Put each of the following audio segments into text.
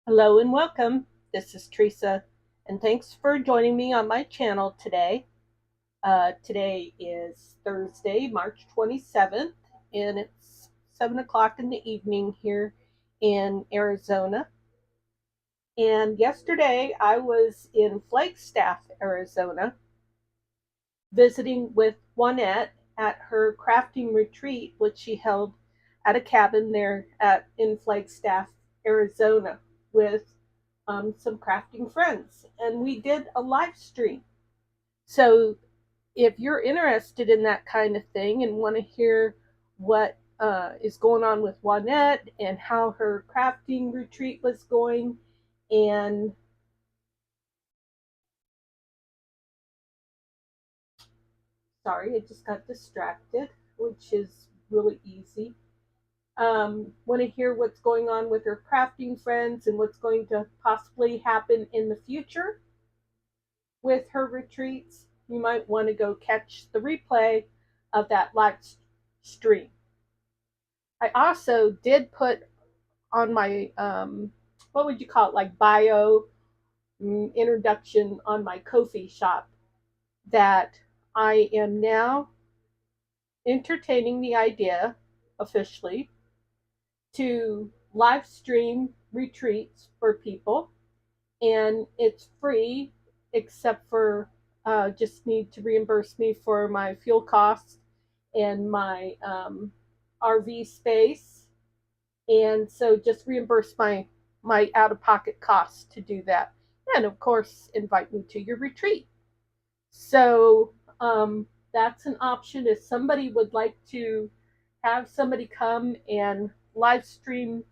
Hello and welcome. This is Theresa, and thanks for joining me on my channel today. Today is Thursday, March 27th, and it's 7 o'clock in the evening here in Arizona. And yesterday I was in Flagstaff, Arizona, visiting with Juanette at her crafting retreat, which she held at a cabin there in Flagstaff, Arizona, with some crafting friends, and we did a live stream. So if you're interested in that kind of thing and want to hear what is going on with Juanette and how her crafting retreat was going, and sorry, I just got distracted, which is really easy. Want to hear what's going on with her crafting friends and what's going to possibly happen in the future with her retreats, you might want to go catch the replay of that live stream. I also did put on my, what would you call it, like bio introduction on my Ko-fi shop, that I am now entertaining the idea officially to live stream retreats for people, and it's free except for just need to reimburse me for my fuel costs and my RV space, and so just reimburse my out-of-pocket costs to do that, and of course invite me to your retreat. So that's an option if somebody would like to have somebody come and live stream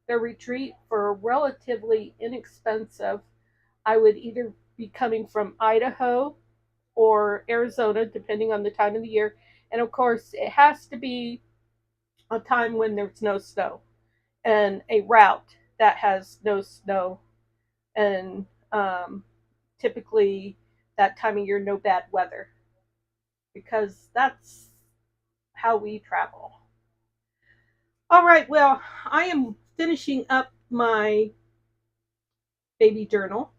their retreat for relatively inexpensive. I would either be coming from Idaho or Arizona, depending on the time of the year. And of course, it has to be a time when there's no snow and a route that has no snow. And typically, that time of year, no bad weather, because that's how we travel. All right, well, I am finishing up my baby journal.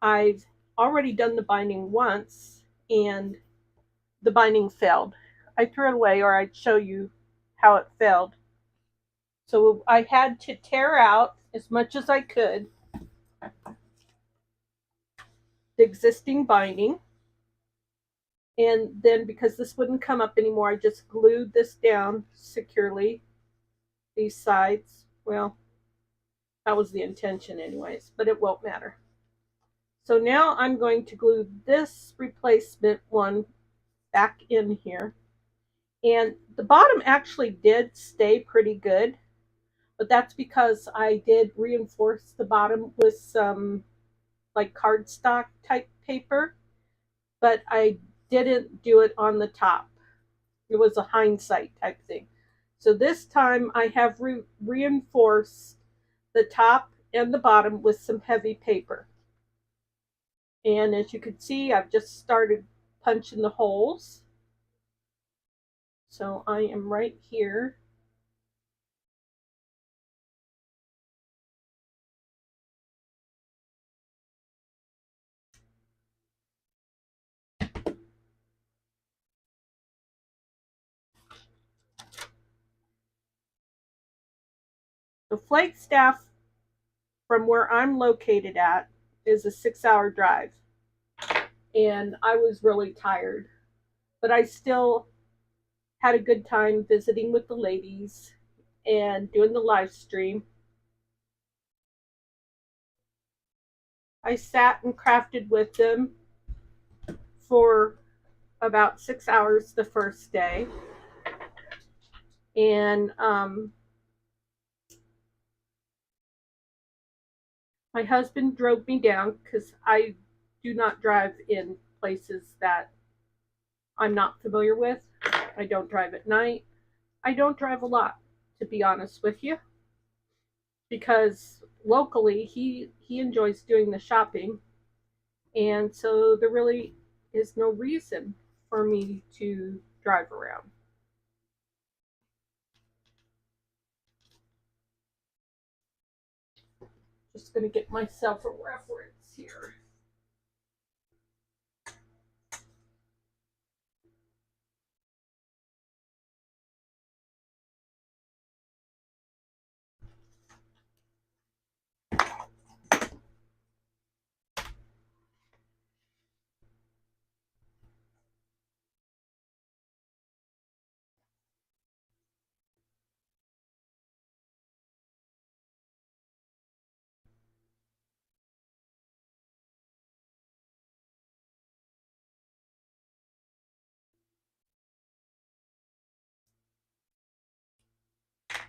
I've already done the binding once, and the binding failed. I threw it away, or I'd show you how it failed. So I had to tear out as much as I could the existing binding. And then, because this wouldn't come up anymore, I just glued this down securely, these sides. Well, that was the intention anyways, but it won't matter. So now I'm going to glue this replacement one back in here. And the bottom actually did stay pretty good, but that's because I did reinforce the bottom with some like cardstock type paper, but I didn't do it on the top. It was a hindsight type thing. So this time I have reinforced the top and the bottom with some heavy paper. And as you can see, I've just started punching the holes. So I am right here. The Flagstaff, from where I'm located at, is a 6-hour drive. And I was really tired, but I still had a good time visiting with the ladies and doing the live stream. I sat and crafted with them for about 6 hours the first day. And my husband drove me down because I do not drive in places that I'm not familiar with. I don't drive at night. I don't drive a lot, to be honest with you, because locally he enjoys doing the shopping, and so there really is no reason for me to drive around. Just going to get myself a reference here.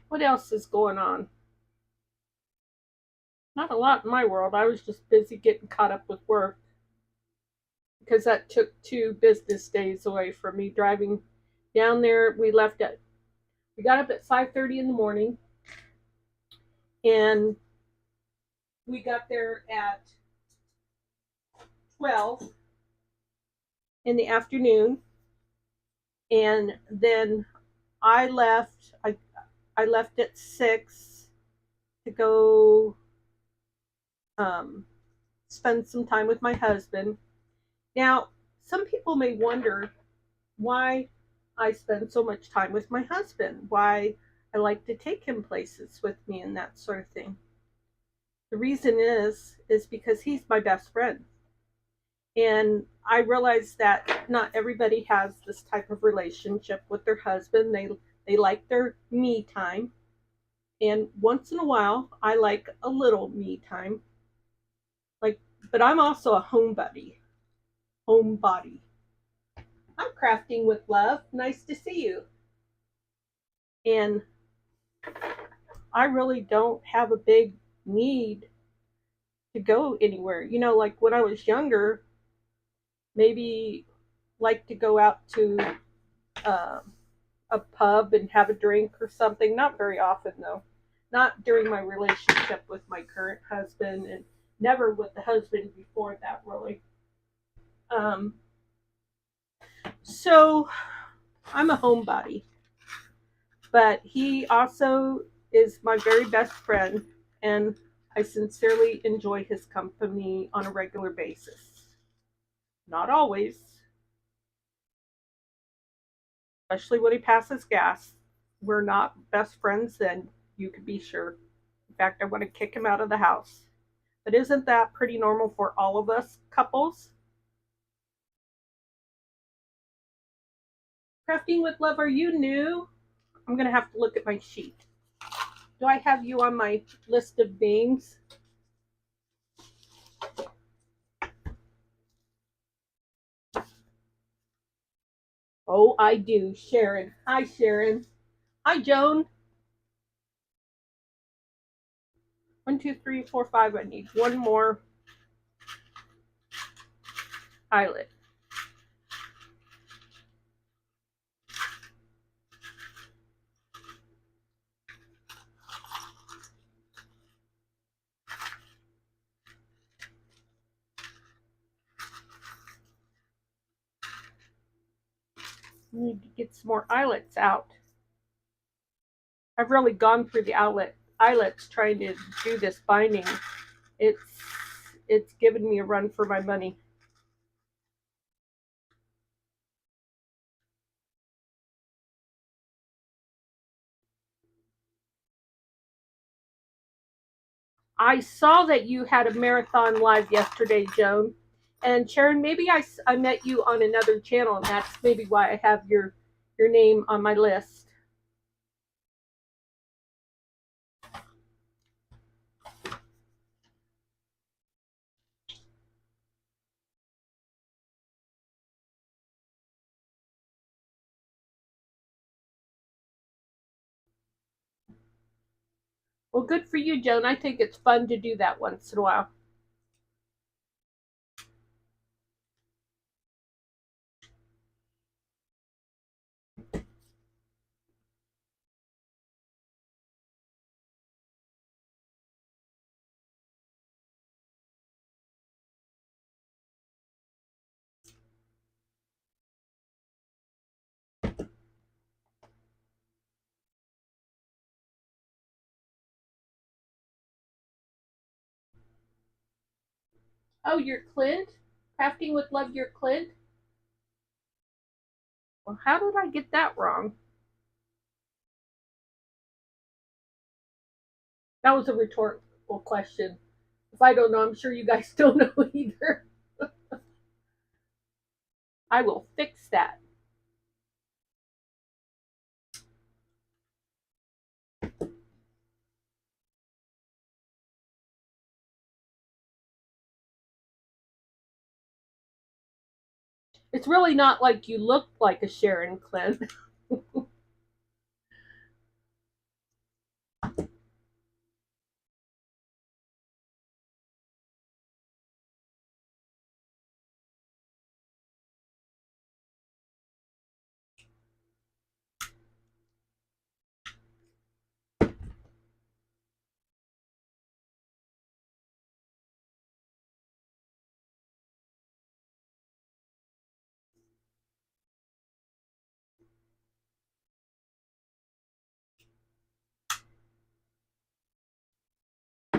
What else is going on? Not a lot in my world. I was just busy getting caught up with work because that took 2 business days away from me driving down there. We got up at 5:30 in the morning, and we got there at 12 in the afternoon, and then I left. I left at 6 to go spend some time with my husband. Now, some people may wonder why I spend so much time with my husband, why I like to take him places with me and that sort of thing. The reason is because he's my best friend. And I realize that not everybody has this type of relationship with their husband. They like their me time. And once in a while, I like a little me time. But I'm also a homebody. Homebody. I'm crafting with love. Nice to see you. And I really don't have a big need to go anywhere. Like when I was younger, maybe like to go out to uh, a pub and have a drink or something. Not very often, though. Not during my relationship with my current husband, and never with the husband before that, really. So I'm a homebody, but he also is my very best friend, and I sincerely enjoy his company on a regular basis. Not always, especially when he passes gas. We're not best friends then, you could be sure. In fact, I want to kick him out of the house. But isn't that pretty normal for all of us couples? Crafting with Love, are you new? I'm going to have to look at my sheet. Do I have you on my list of names? Oh, I do. Sharon. Hi, Sharon. Hi, Joan. 1, 2, 3, 4, 5. I need one more eyelet. I need to get some more eyelets out. I've really gone through the eyelets trying to do this binding. It's given me a run for my money. I saw that you had a marathon live yesterday, Joan. And Sharon, maybe I met you on another channel, and that's maybe why I have your name on my list. Well, good for you, Joan. I think it's fun to do that once in a while. Oh, you're Clint? Crafting with Love, you're Clint? Well, how did I get that wrong? That was a rhetorical question. If I don't know, I'm sure you guys don't know either. I will fix that. It's really not like you look like a Sharon, Clint.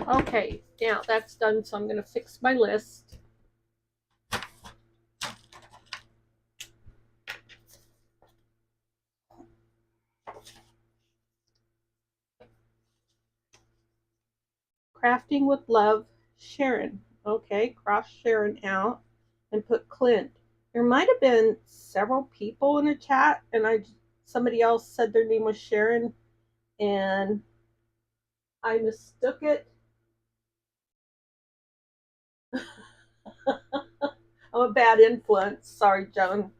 Okay, now that's done, so I'm going to fix my list. Crafting with Love, Sharon. Okay, cross Sharon out and put Clint. There might have been several people in the chat, and somebody else said their name was Sharon, and I mistook it. I'm a bad influence. Sorry, Joan.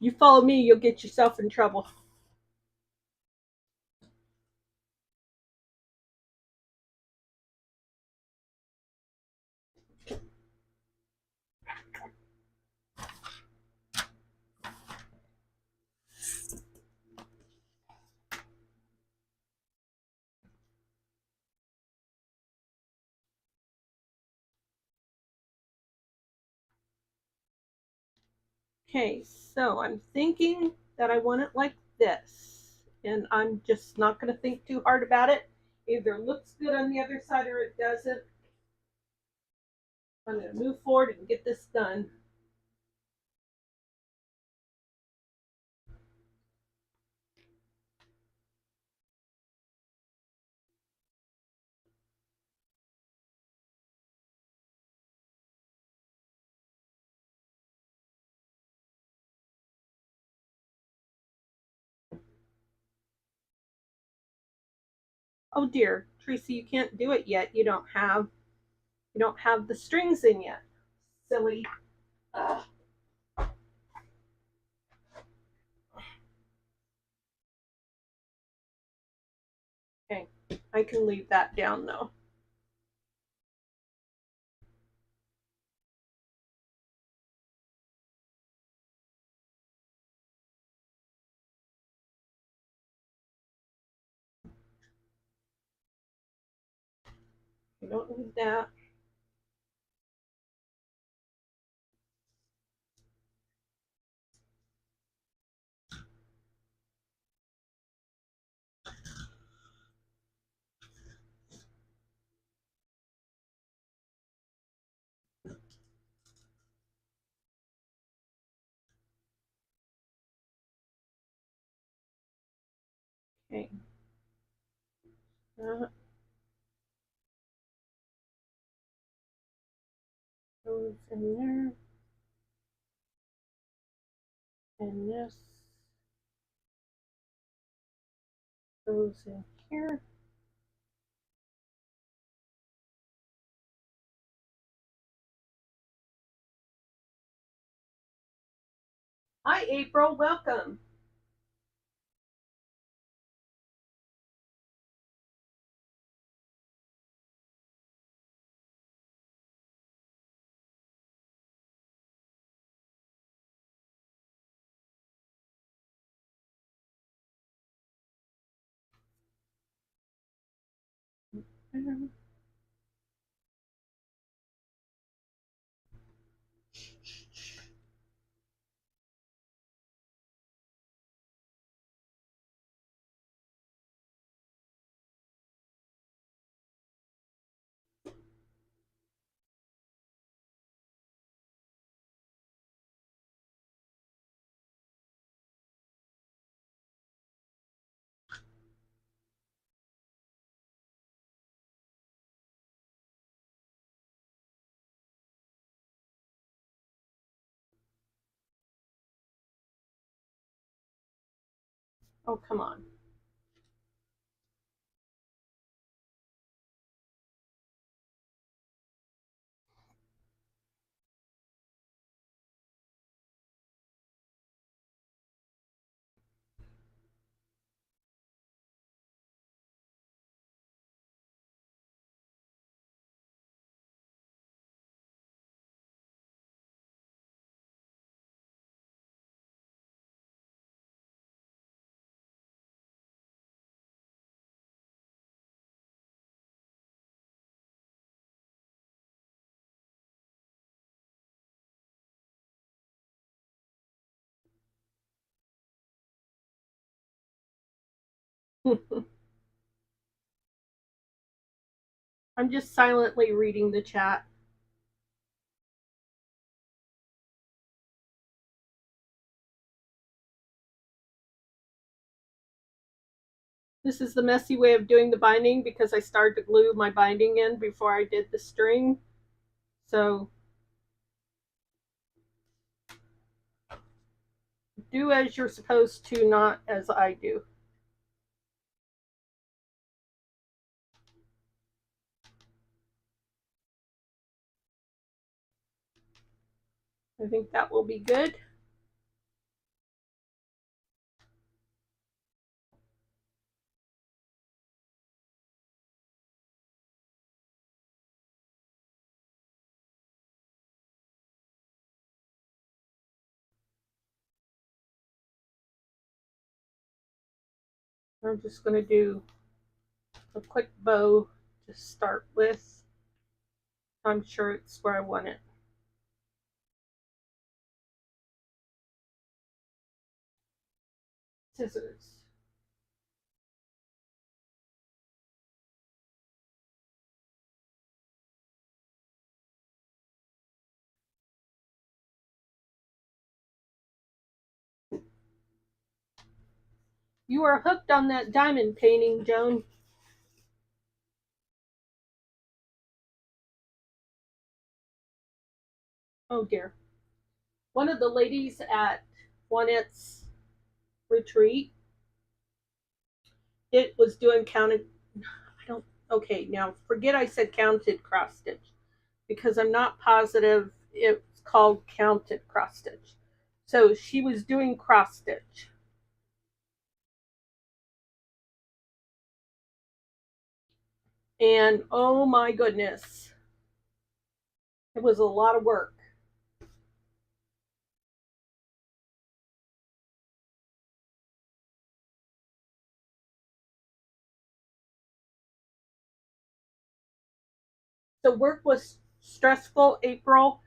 You follow me, you'll get yourself in trouble. Okay, so I'm thinking that I want it like this, and I'm just not going to think too hard about it. Either looks good on the other side or it doesn't. I'm going to move forward and get this done. Oh dear, Theresa, you can't do it yet. You don't have the strings in yet. Silly. Ugh. Okay, I can leave that down though. You don't need that. Okay. Goes in there. And this goes in here. Hi, April. Welcome. Oh, come on. I'm just silently reading the chat. This is the messy way of doing the binding because I started to glue my binding in before I did the string. So do as you're supposed to, not as I do. I think that will be good. I'm just going to do a quick bow to start with. I'm sure it's where I want it. Scissors. You are hooked on that diamond painting, Joan. Oh dear. One of the ladies at Juanette's retreat, it was doing counted. Okay, now forget I said counted cross stitch because I'm not positive it's called counted cross stitch. So she was doing cross stitch. And oh my goodness, it was a lot of work. So work was stressful, April,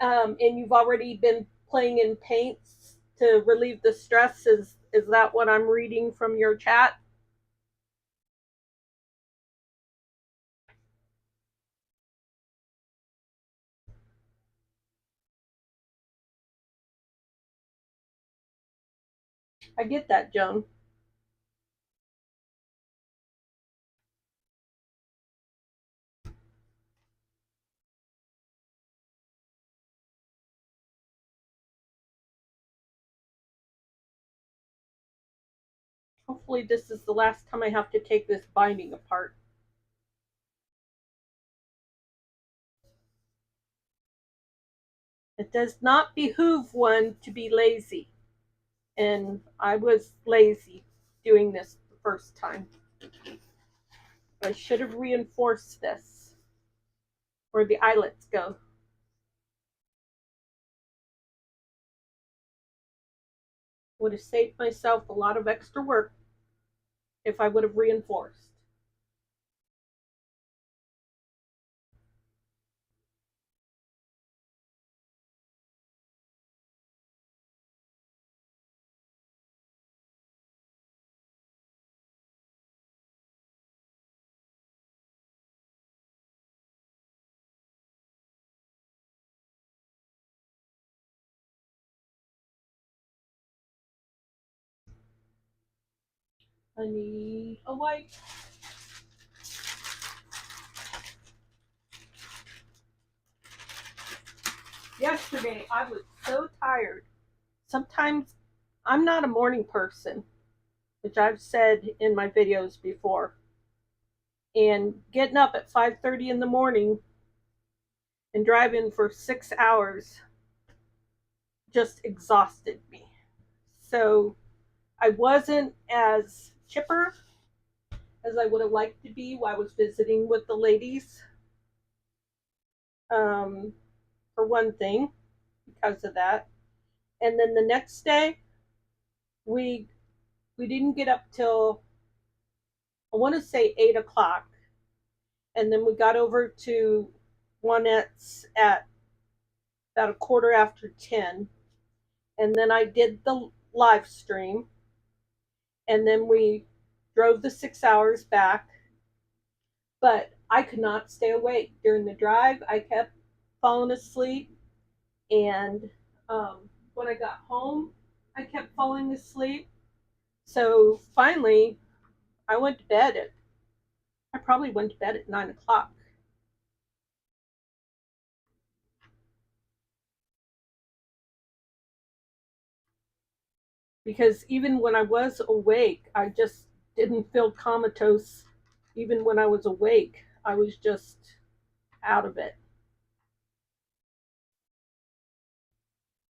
and you've already been playing in paints to relieve the stress. Is that what I'm reading from your chat? I get that, Joan. Hopefully this is the last time I have to take this binding apart. It does not behoove one to be lazy. And I was lazy doing this the first time. I should have reinforced this where the eyelets go. Would have saved myself a lot of extra work if I would have reinforced. I need a wipe. Yesterday I was so tired. Sometimes I'm not a morning person. which I've said in my videos before. And getting up at 5:30 in the morning and driving for 6 hours just exhausted me. So I wasn't as chipper as I would have liked to be while I was visiting with the ladies. For one thing, because of that. And then the next day, we didn't get up till, I want to say, 8 o'clock, and then we got over to Juanette's at about 10:15, and then I did the live stream, and then we drove the 6 hours back. But I could not stay awake during the drive. I kept falling asleep, and when I got home, I kept falling asleep. So finally, I went to bed I probably went to bed at 9 o'clock. Because even when I was awake, I just didn't feel comatose. Even when I was awake, I was just out of it.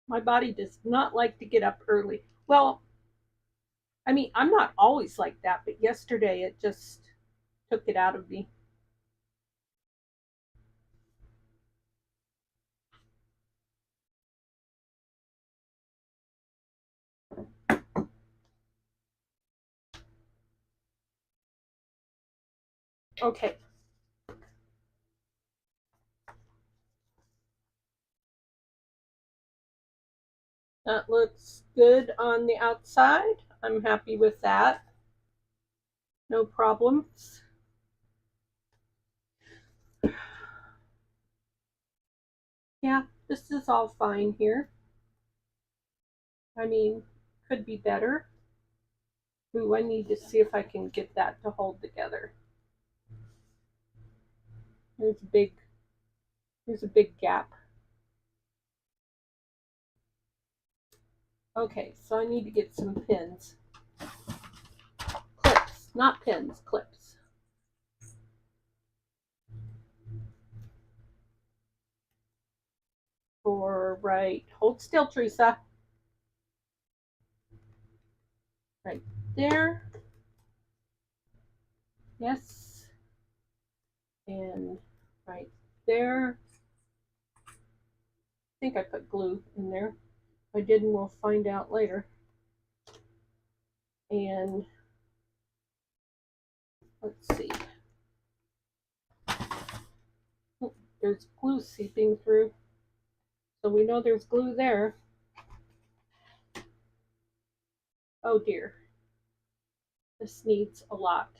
My body does not like to get up early. Well, I mean, I'm not always like that, but yesterday it just took it out of me. Okay. That looks good on the outside. I'm happy with that. No problems. Yeah, this is all fine here. I mean, could be better. Ooh, I need to see if I can get that to hold together. There's a big gap. Okay, so I need to get some pins. Clips, not pins, clips. For right, hold still, Theresa. Right there. Yes. And right there. I think I put glue in there. If I didn't, we'll find out later. And let's see. Oh, there's glue seeping through. So we know there's glue there. Oh dear. This needs a lot.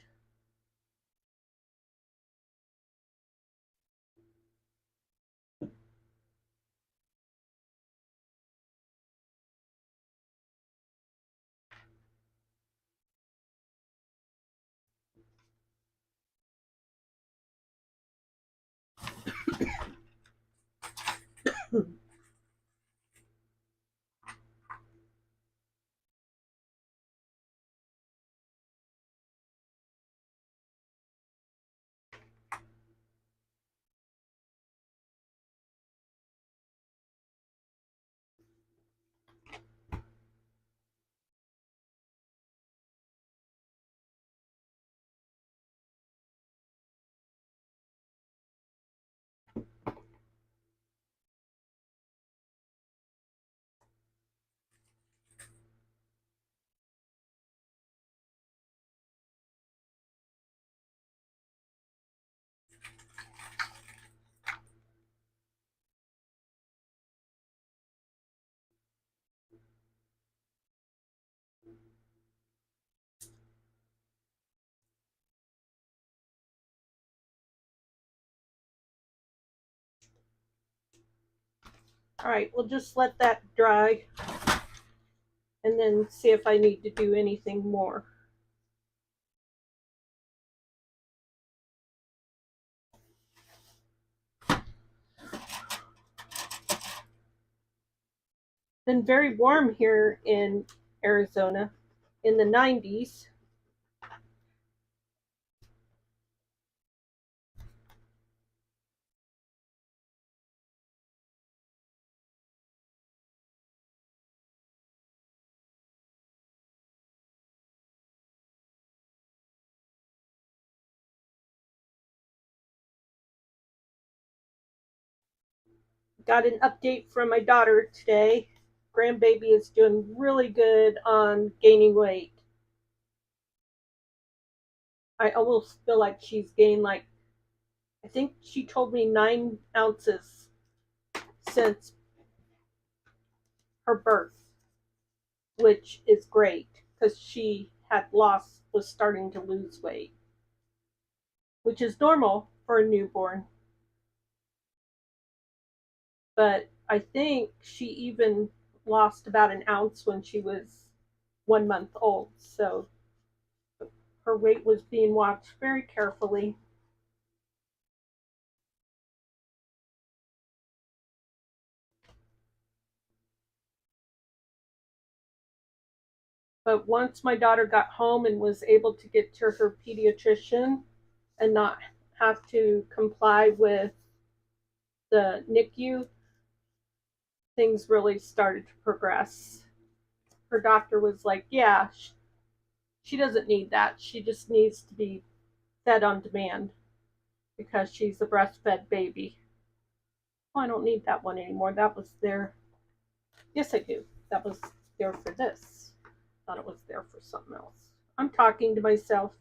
All right, we'll just let that dry and then see if I need to do anything more. Been very warm here in Arizona. in the 90s. Got an update from my daughter today. Grandbaby is doing really good on gaining weight. I almost feel like she's gained, like, I think she told me 9 ounces since her birth, which is great because she was starting to lose weight, which is normal for a newborn. But I think she even lost about an ounce when she was 1 month old. So her weight was being watched very carefully. But once my daughter got home and was able to get to her pediatrician and not have to comply with the NICU, things really started to progress. Her doctor was like, yeah, she doesn't need that. She just needs to be fed on demand because she's a breastfed baby. Oh, I don't need that one anymore. That was there. Yes, I do. That was there for this. Thought it was there for something else. I'm talking to myself.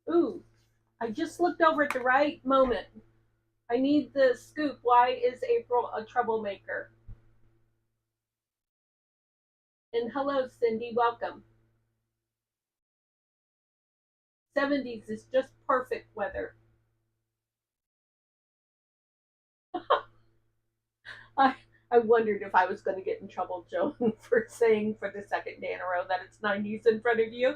Ooh, I just looked over at the right moment. I need the scoop. Why is April a troublemaker? And hello, Cindy. Welcome. 70s is just perfect weather. I I wondered if I was going to get in trouble, Joan, for saying for the second day in a row that it's 90s in front of you.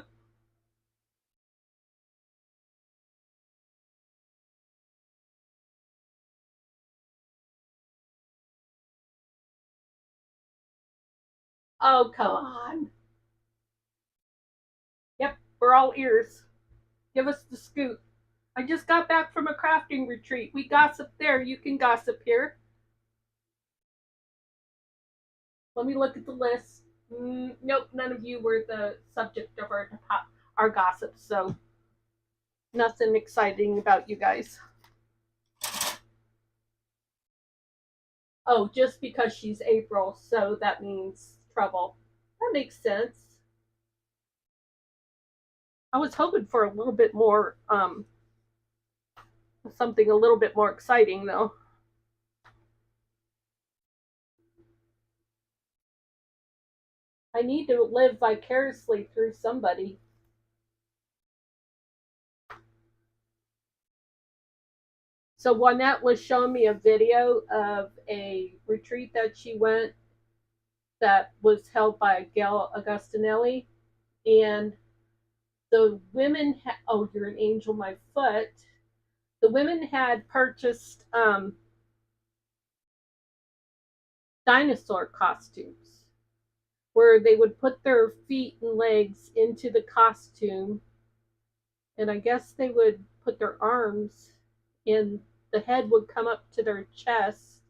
Oh, come on. Yep, we're all ears. Give us the scoop. I just got back from a crafting retreat. We gossip there. You can gossip here. Let me look at the list. Nope, none of you were the subject of our gossip, so nothing exciting about you guys. Oh, just because she's April, so that means trouble. That makes sense. I was hoping for a little bit more, something a little bit more exciting, though. I need to live vicariously through somebody. So Juanette was showing me a video of a retreat that she went that was held by Gail Augustinelli, and the women oh, you're an angel, my foot. The women had purchased dinosaur costumes where they would put their feet and legs into the costume, and I guess they would put their arms in, the head would come up to their chest.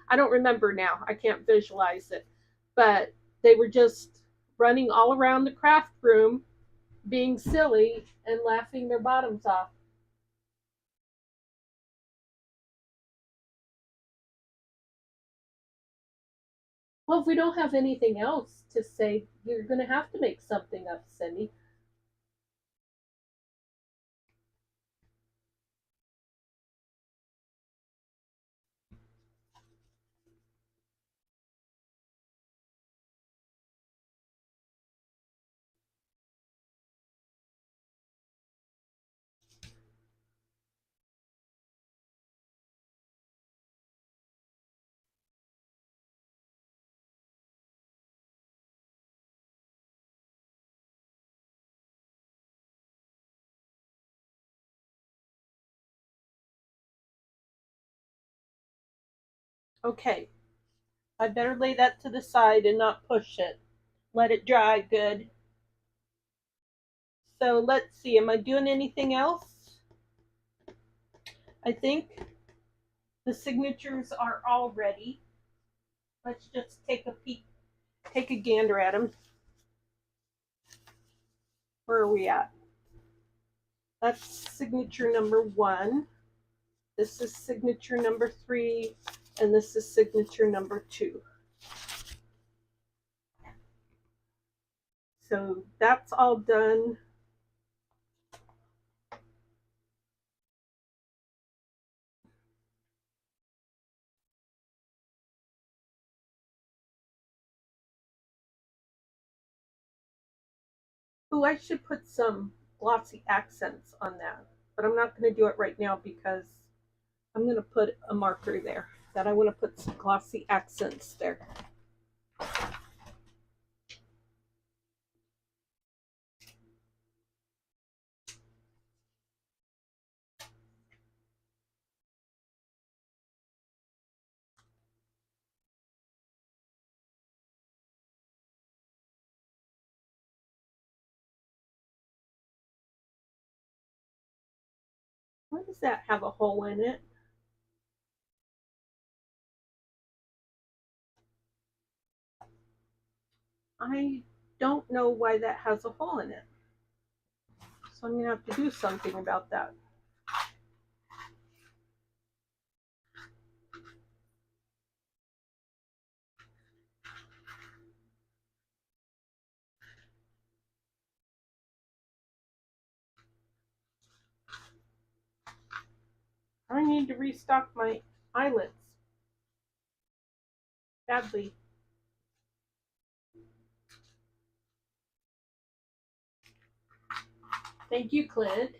I don't remember now. I can't visualize it. But they were just running all around the craft room, being silly and laughing their bottoms off. Well, if we don't have anything else to say, you're going to have to make something up, Cindy. Okay, I better lay that to the side and not push it. Let it dry good. So let's see, am I doing anything else? I think the signatures are all ready. Let's just take a peek, take a gander at them. Where are we at? That's signature number 1. This is signature number 3, and this is signature number 2. So that's all done. Ooh, I should put some glossy accents on that, but I'm not going to do it right now because I'm going to put a marker there that I want to put some glossy accents there. Why does that have a hole in it? I don't know why that has a hole in it. So I'm going to have to do something about that. I need to restock my eyelets badly. Thank you, Clint.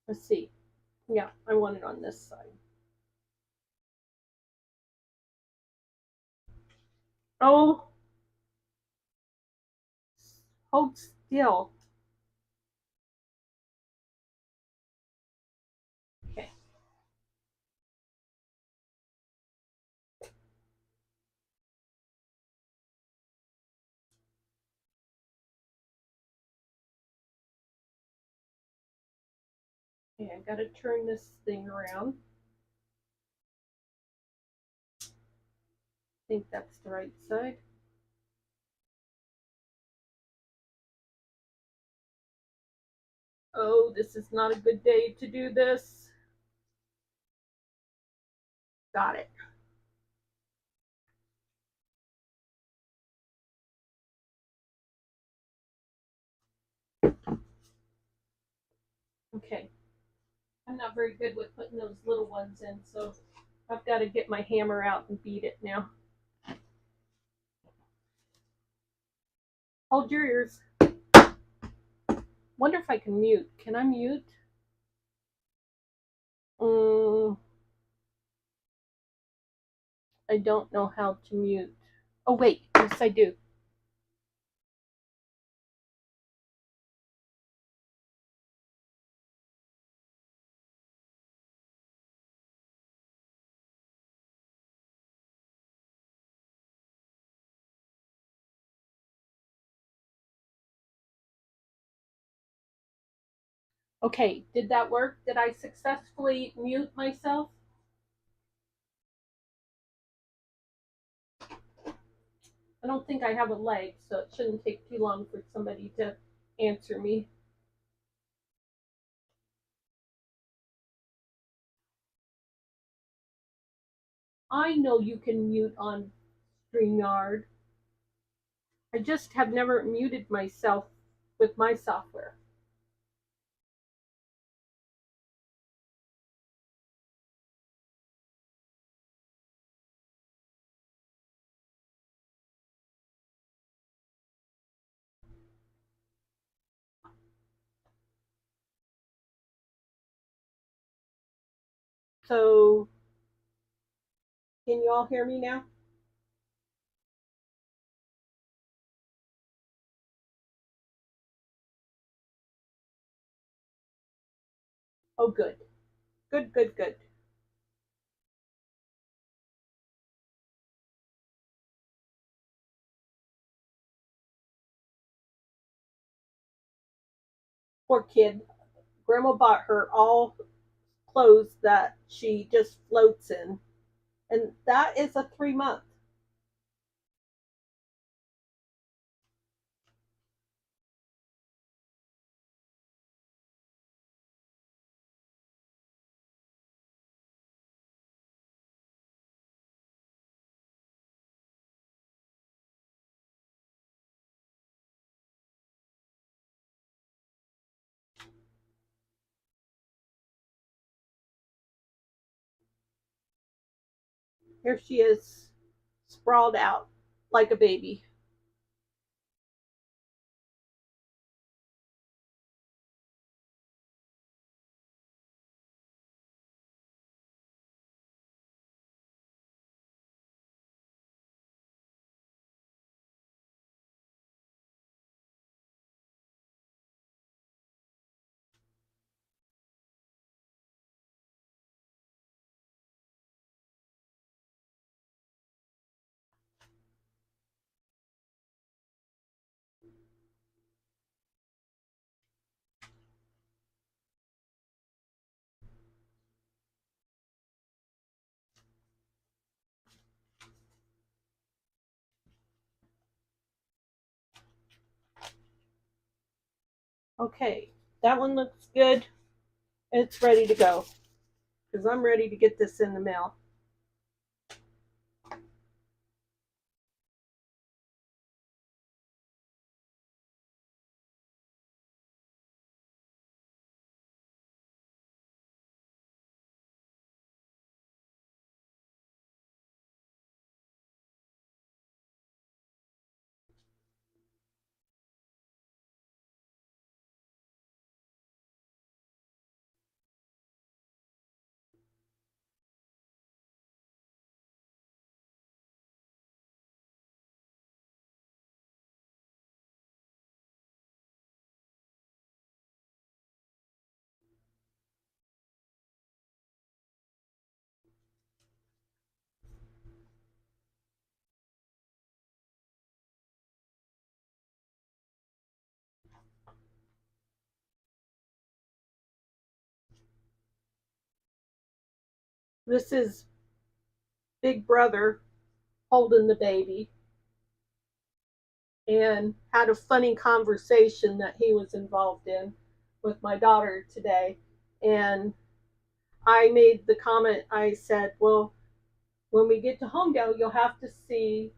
Let's see. Yeah, I want it on this side. Oh, hold still. Okay. Okay, I gotta turn this thing around. I think that's the right side. Oh, this is not a good day to do this. Got it. Okay. I'm not very good with putting those little ones in, so I've got to get my hammer out and beat it now. Hold your ears. Wonder if I can mute. Can I mute? I don't know how to mute. Oh, wait. Yes, I do. Okay, did that work? Did I successfully mute myself? I don't think I have a leg, so it shouldn't take too long for somebody to answer me. I know you can mute on StreamYard. I just have never muted myself with my software. So, can you all hear me now? Oh, good. Good, good, good. Poor kid. Grandma bought her all clothes that she just floats in. And that is a 3 month. Here she is, sprawled out like a baby. Okay, that one looks good. It's ready to go because I'm ready to get this in the mail. This is Big Brother holding the baby and had a funny conversation that he was involved in with my daughter today. And I made the comment, I said, well, when we get to Homedale, you'll have to see.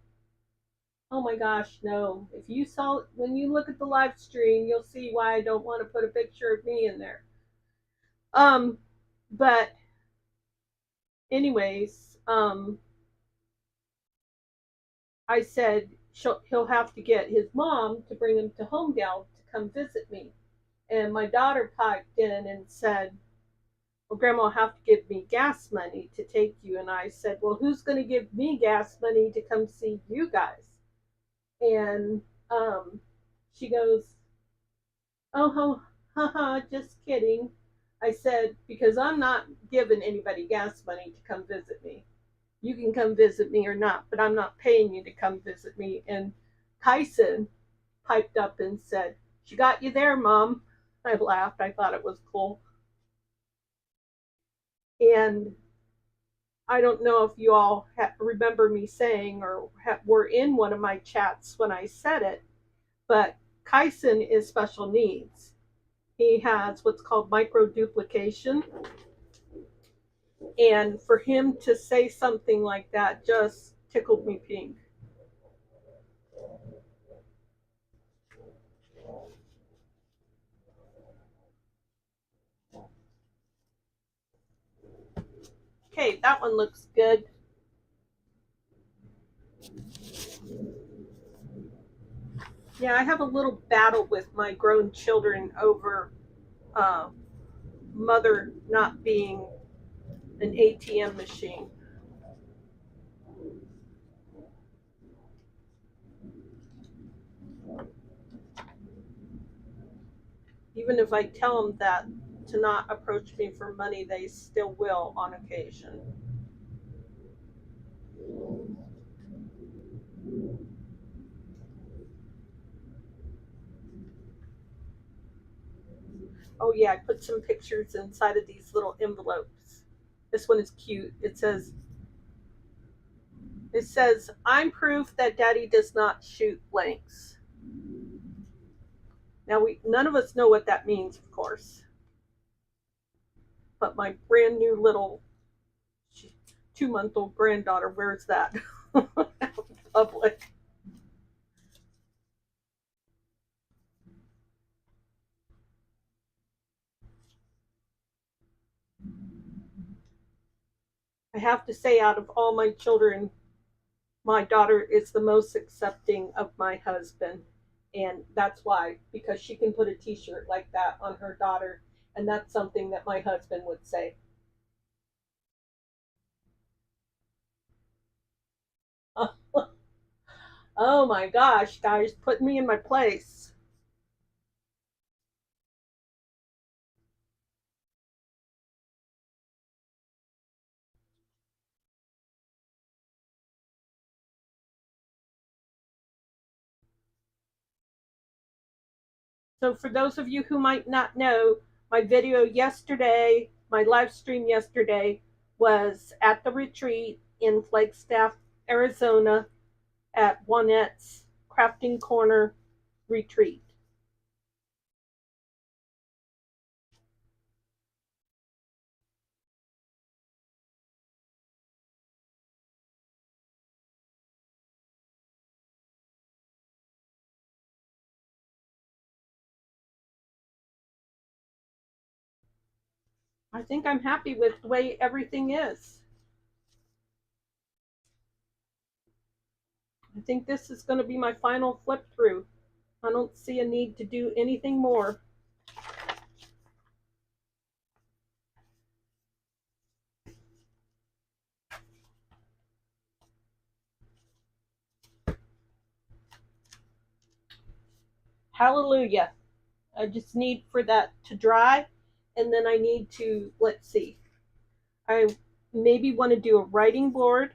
Oh my gosh, no. If you saw, when you look at the live stream, you'll see why I don't want to put a picture of me in there. Um, but anyways, I said he'll have to get his mom to bring him to Homedale to come visit me. And my daughter piped in and said, well, Grandma will have to give me gas money to take you. And I said, well, who's going to give me gas money to come see you guys? And she goes, oh, haha, just kidding. I said, because I'm not giving anybody gas money to come visit me. You can come visit me or not, but I'm not paying you to come visit me. And Kyson piped up and said, she got you there, Mom. I laughed. I thought it was cool. And I don't know if you all remember me saying or were in one of my chats when I said it, but Kyson is special needs. He has what's called microduplication. And for him to say something like that just tickled me pink. Okay, that one looks good. Yeah, I have a little battle with my grown children over uh, mother not being an ATM machine. Even if I tell them that to not approach me for money, they still will on occasion. Oh yeah, I put some pictures inside of these little envelopes. This one is cute. It says, I'm proof that daddy does not shoot blanks. Now none of us know what that means, of course. But my brand new little 2-month-old granddaughter wears that out in public. I have to say, out of all my children, my daughter is the most accepting of my husband. And that's why, because she can put a t-shirt like that on her daughter, and that's something that my husband would say. Oh my gosh, guys, put me in my place. So for those of you who might not know, my video yesterday, my live stream yesterday, was at the retreat in Flagstaff, Arizona, at Juanette's Crafting Corner retreat. I think I'm happy with the way everything is. I think this is going to be my final flip through. I don't see a need to do anything more. Hallelujah. I just need for that to dry, and then I need to, let's see, I maybe want to do a writing board.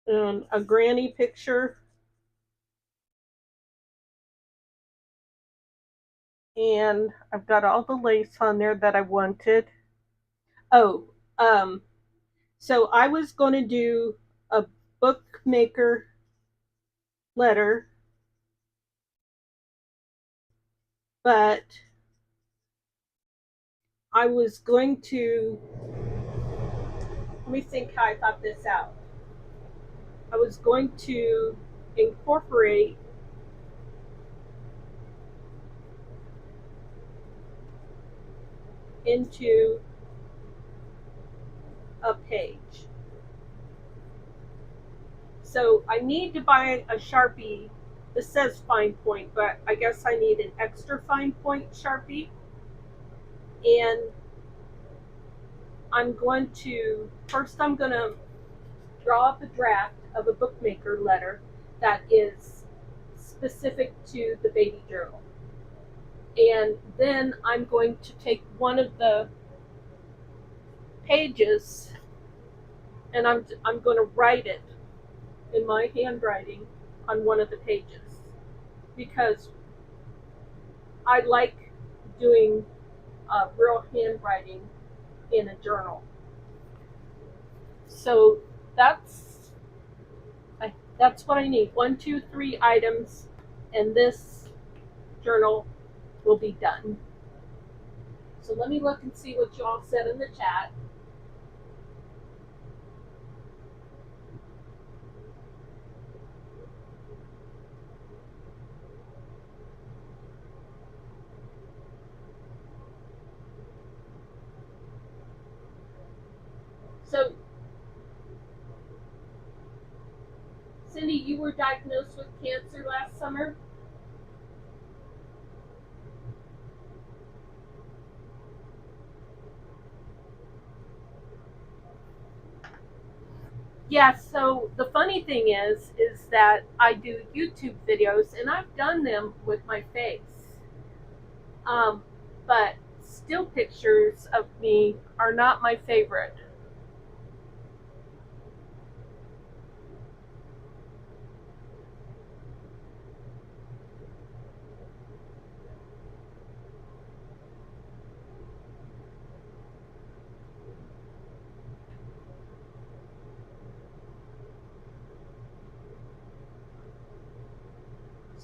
And a granny picture. And I've got all the lace on there that I wanted. Oh, so I was going to do a bookmaker letter, but I was going to, let me think how I thought this out. I was going to incorporate into a page. So I need to buy a Sharpie. This says fine point, but I guess I need an extra fine point Sharpie. And I'm going to draw up a draft of a bookmaker letter that is specific to the baby journal. And then I'm going to take one of the pages and I'm going to write it in my handwriting on one of the pages, because I like doing real handwriting in a journal. So that's what I need. 1, 2, 3 items, and this journal will be done. So let me look and see what you all said in the chat. So, Cindy, you were diagnosed with cancer last summer? Yeah, so the funny thing is that I do YouTube videos and I've done them with my face. Um, but still pictures of me are not my favorite.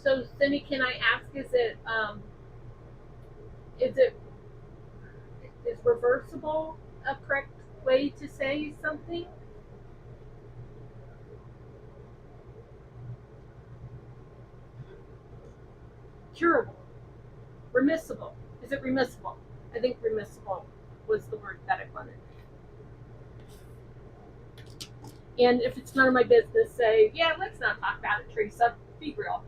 So Cindy, can I ask, is it is reversible a correct way to say something? Curable. Remissible. Is it remissible? I think remissible was the word that I wanted. And if it's none of my business, say, yeah, let's not talk about it, Theresa. Be real.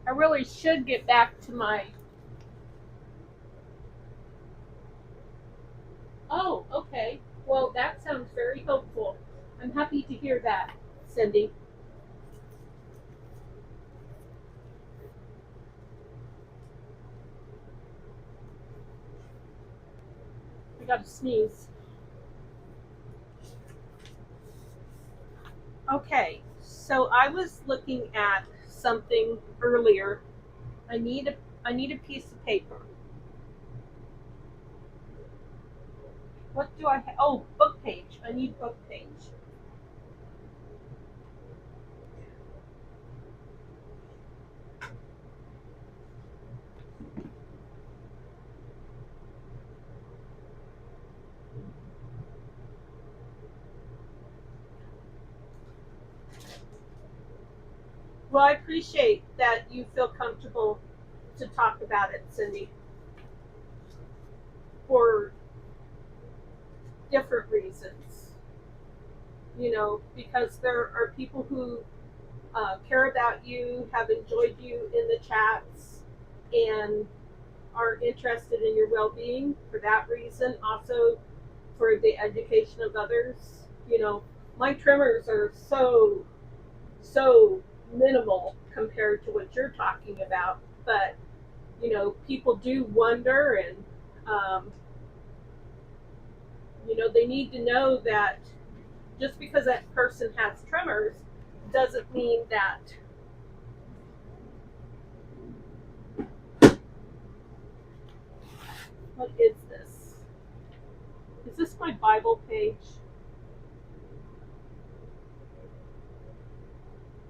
I really should get back to my. Oh, okay. Well, that sounds very hopeful. I'm happy to hear that, Cindy. I got to sneeze. Okay, so I was looking at something earlier. I need a piece of paper. What do I have? Oh, book page. I need book page. Well, I appreciate that you feel comfortable to talk about it, Cindy, for different reasons. You know, because there are people who care about you, have enjoyed you in the chats, and are interested in your well being for that reason. Also, for the education of others. You know, my tremors are so minimal compared to what you're talking about, but you know, people do wonder, and um, you know, they need to know that just because that person has tremors doesn't mean that. What is this? Is this my Bible page?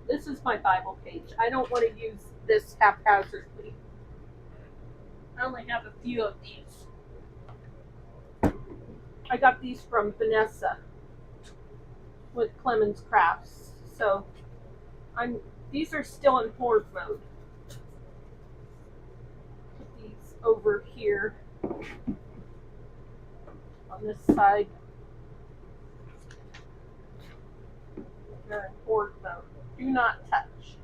This is my Bible page. I don't want to use this haphazardly. I only have a few of these. I got these from Vanessa with Clemens Crafts. So I'm these are still in hoard mode. Put these over here on this side. They're in hoard mode. Do not touch.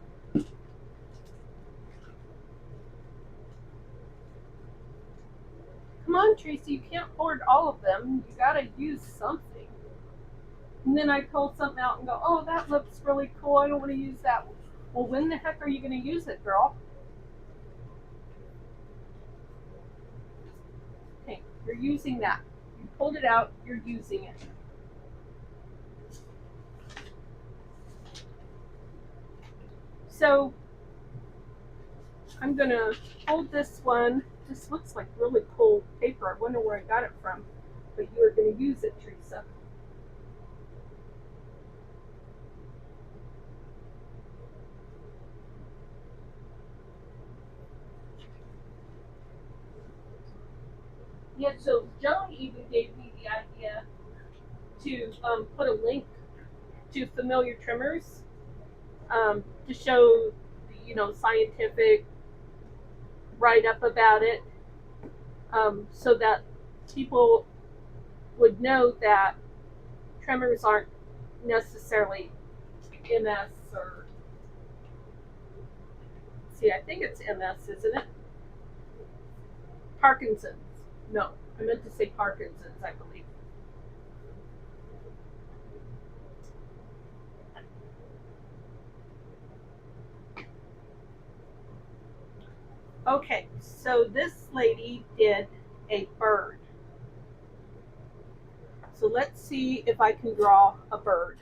Come on, Tracy, you can't hoard all of them. You gotta use something. And then I pull something out and go, oh, that looks really cool. I don't want to use that. Well, when the heck are you going to use it, girl? Okay, you're using that. You pulled it out, you're using it. So I'm going to hold this one. This looks like really cool paper. I wonder where I got it from. But you are going to use it, Theresa. Yeah, so John even gave me the idea to put a link to familiar trimmers to show, scientific write up about it, so that people would know that tremors aren't necessarily MS or, see, I think it's MS, isn't it? Parkinson's. No, I meant to say Parkinson's, I believe. Okay, so this lady did a bird. So let's see if I can draw a bird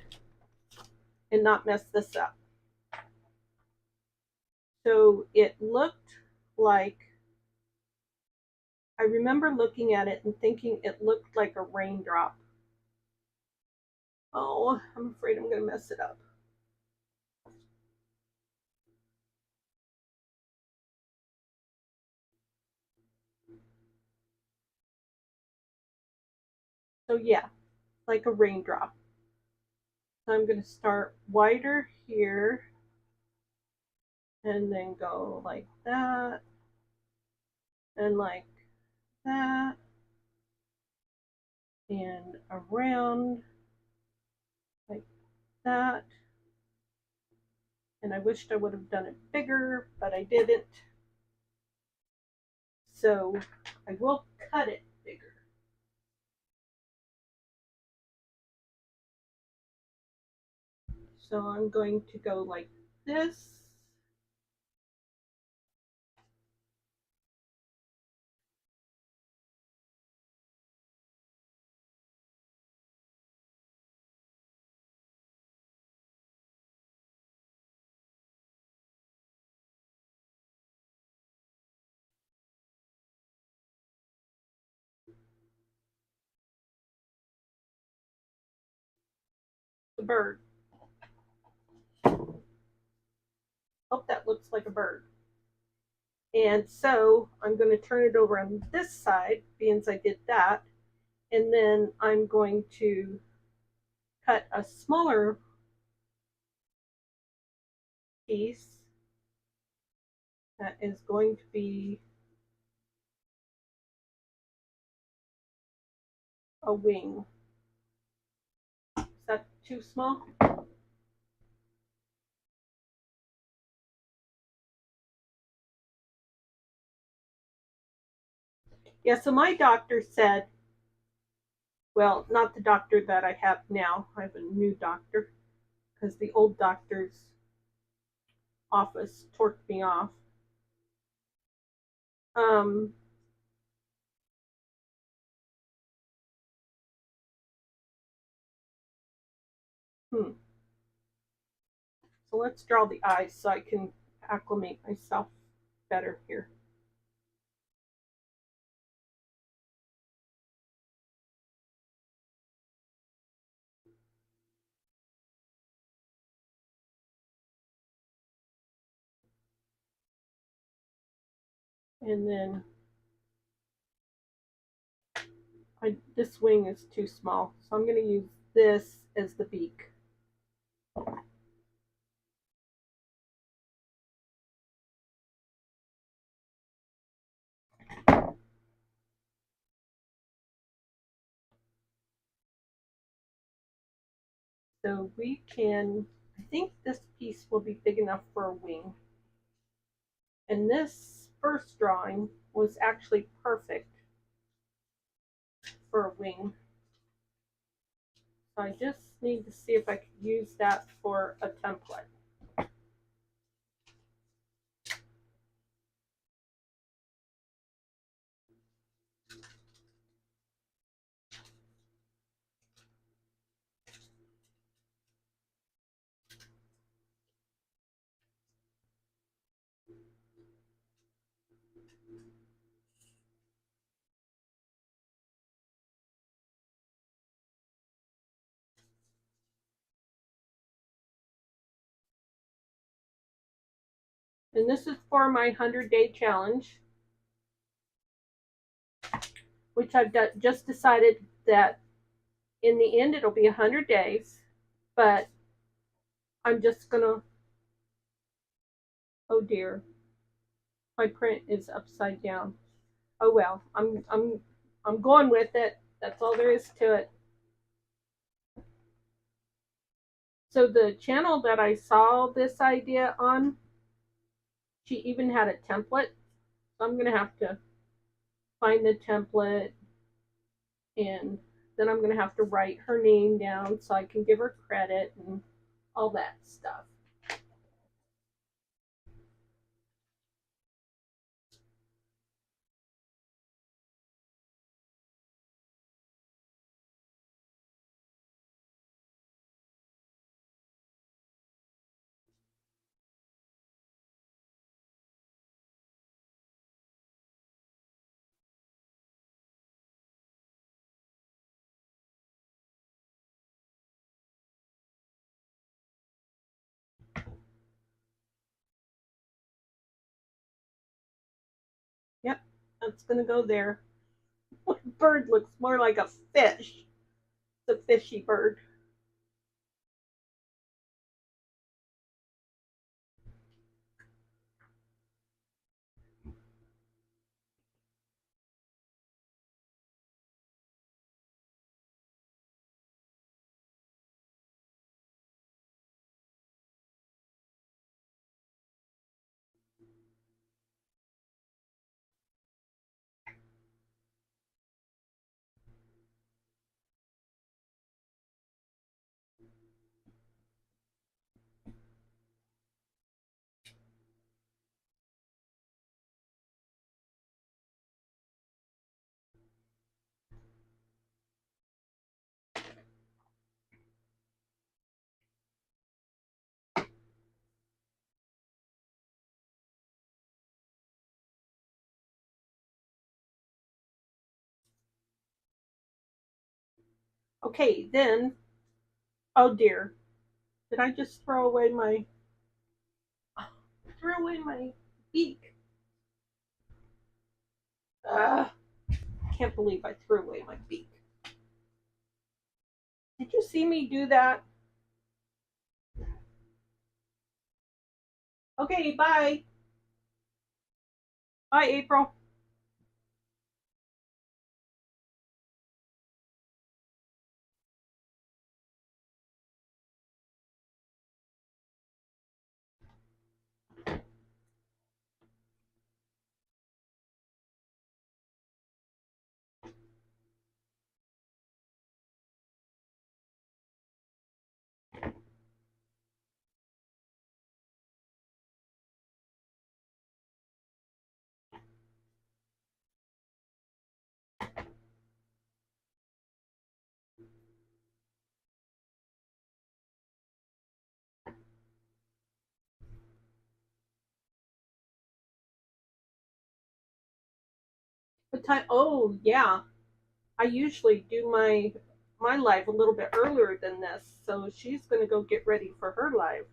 and not mess this up. So it looked like, I remember looking at it and thinking it looked like a raindrop. Oh, I'm afraid I'm going to mess it up. So yeah, like a raindrop. So I'm going to start wider here and then go like that and like that and around like that. And I wished I would have done it bigger, but I didn't. So I will cut it bigger. So I'm going to go like this. The bird. Hope that looks like a bird. And so I'm going to turn it over on this side, being as I did that. And then I'm going to cut a smaller piece that is going to be a wing. Is that too small? Yeah, so my doctor said, well, not the doctor that I have now. I have a new doctor because the old doctor's office torqued me off. Um, hmm. So let's draw the eyes so I can acclimate myself better here. And then this wing is too small, so I'm going to use this as the beak. So we can, I think this piece will be big enough for a wing. And this first drawing was actually perfect for a wing. So I just need to see if I could use that for a template. And this is for my 100-day challenge, which I've just decided that in the end, it'll be 100 days, but I'm just gonna, oh dear, my print is upside down. Oh well, I'm going with it. That's all there is to it. So the channel that I saw this idea on, she even had a template. So I'm gonna have to find the template, and then I'm gonna have to write her name down so I can give her credit and all that stuff. Yep, that's gonna go there. What bird looks more like a fish? It's a fishy bird. Okay, then, oh dear, did I just throw away my beak? Can't believe I threw away my beak. Did you see me do that? Okay, bye. Bye, April. What time? Oh, yeah. I usually do my live a little bit earlier than this, so she's going to go get ready for her live.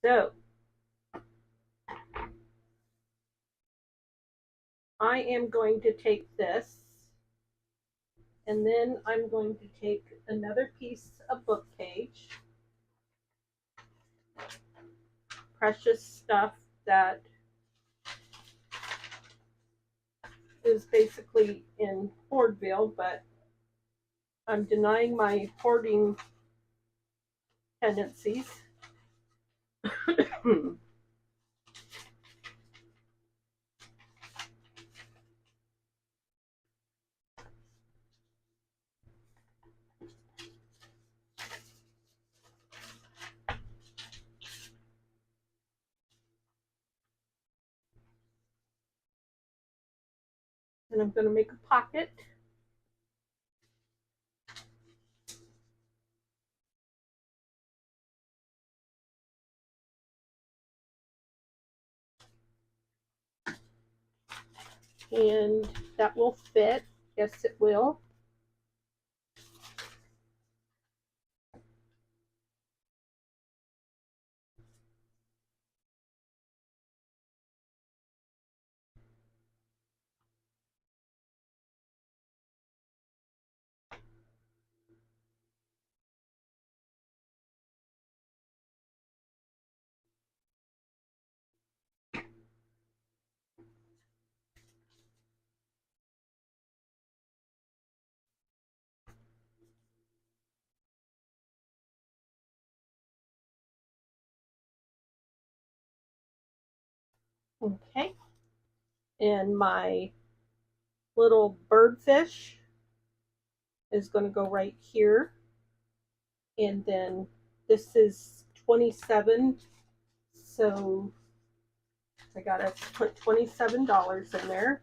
So, I am going to take this, and then I'm going to take another piece of book page, precious stuff that is basically in Hoardville, but I'm denying my hoarding tendencies. And I'm going to make a pocket. And that will fit. Yes, it will. Okay. And my little birdfish is going to go right here. And then this is 27. So I got to put $27 in there.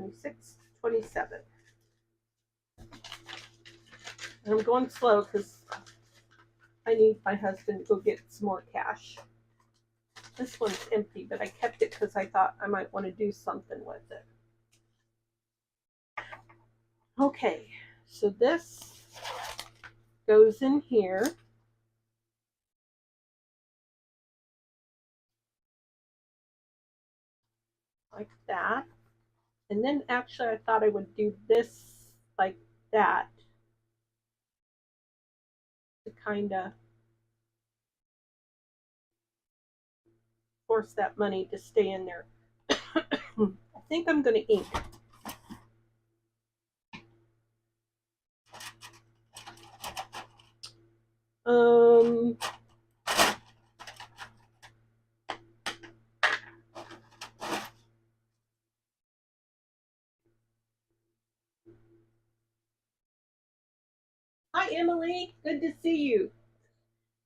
$26, $27. And I'm going slow because I need my husband to go get some more cash. This one's empty, but I kept it because I thought I might want to do something with it. Okay, so this goes in here. Like that. And then actually I thought I would do this like that to kind of force that money to stay in there. I think I'm going to ink. Hi, Emily. Good to see you.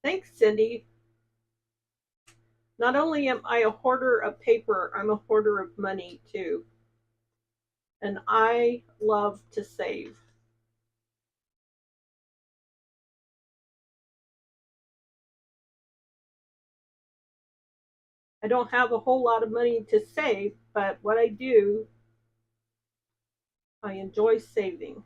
Thanks, Cindy. Not only am I a hoarder of paper, I'm a hoarder of money too. And I love to save. I don't have a whole lot of money to save, but what I do, I enjoy saving.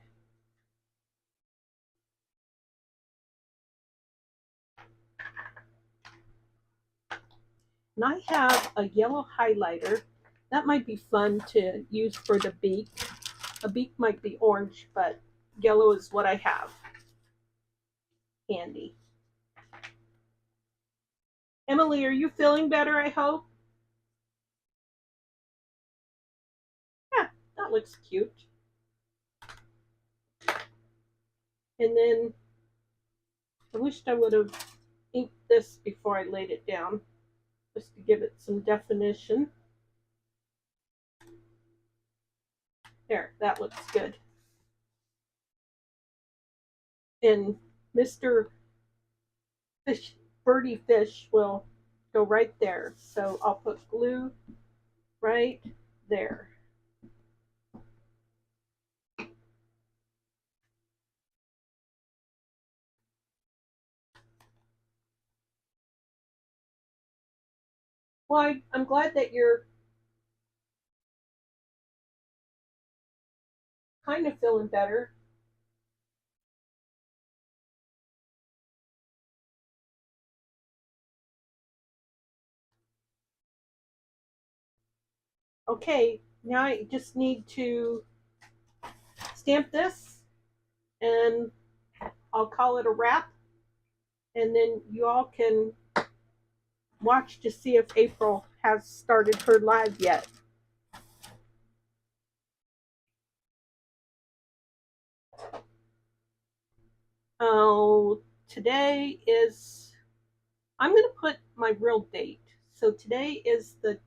And I have a yellow highlighter. That might be fun to use for the beak. A beak might be orange, but yellow is what I have handy. Emily, are you feeling better, I hope? Yeah, that looks cute. And then I wished I would have inked this before I laid it down, just to give it some definition. There, that looks good. And Mr. Fish, Birdie Fish will go right there. So I'll put glue right there. Well, I'm glad that you're kind of feeling better. Okay, now I just need to stamp this and I'll call it a wrap. And then you all can watch to see if April has started her live yet. Oh, today is, I'm going to put my real date. So today is the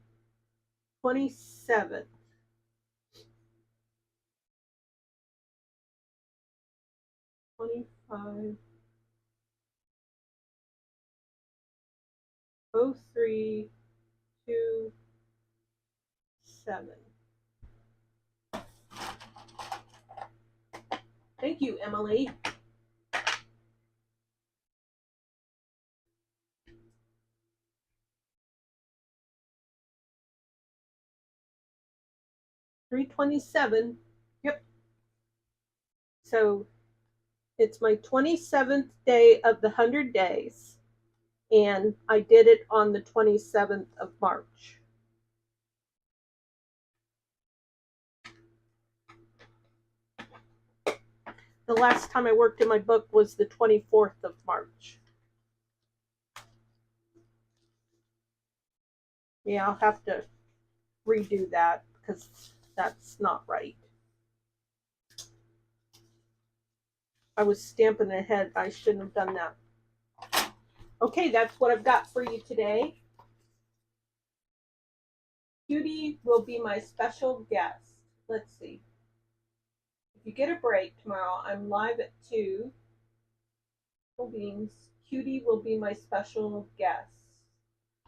27th. 25 03 27. Thank you, Emily. $327. Yep. So it's my 27th day of the 100 days, and I did it on the 27th of March. The last time I worked in my book was the 24th of March. Yeah, I'll have to redo that because that's not right. I was stamping ahead. I shouldn't have done that. Okay, that's what I've got for you today. Cutie will be my special guest. Let's see. If you get a break tomorrow, I'm live at 2. Beans. Cutie will be my special guest.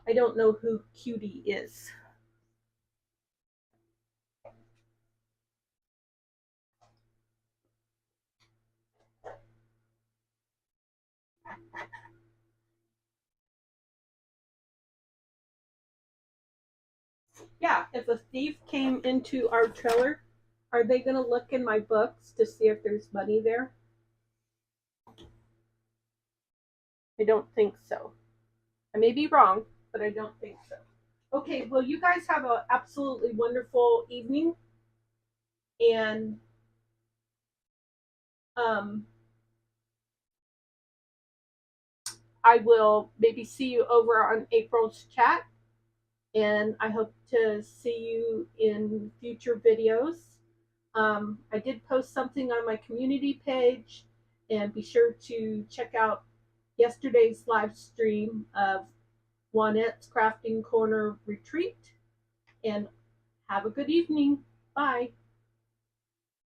I don't know who Cutie is. Yeah, if a thief came into our trailer, are they going to look in my books to see if there's money there? I don't think so. I may be wrong, but I don't think so. Okay, well, you guys have an absolutely wonderful evening, and I will maybe see you over on April's chat, and I hope to see you in future videos. I did post something on my community page, and be sure to check out yesterday's live stream of Juanette's Crafting Corner Retreat, and have a good evening. Bye.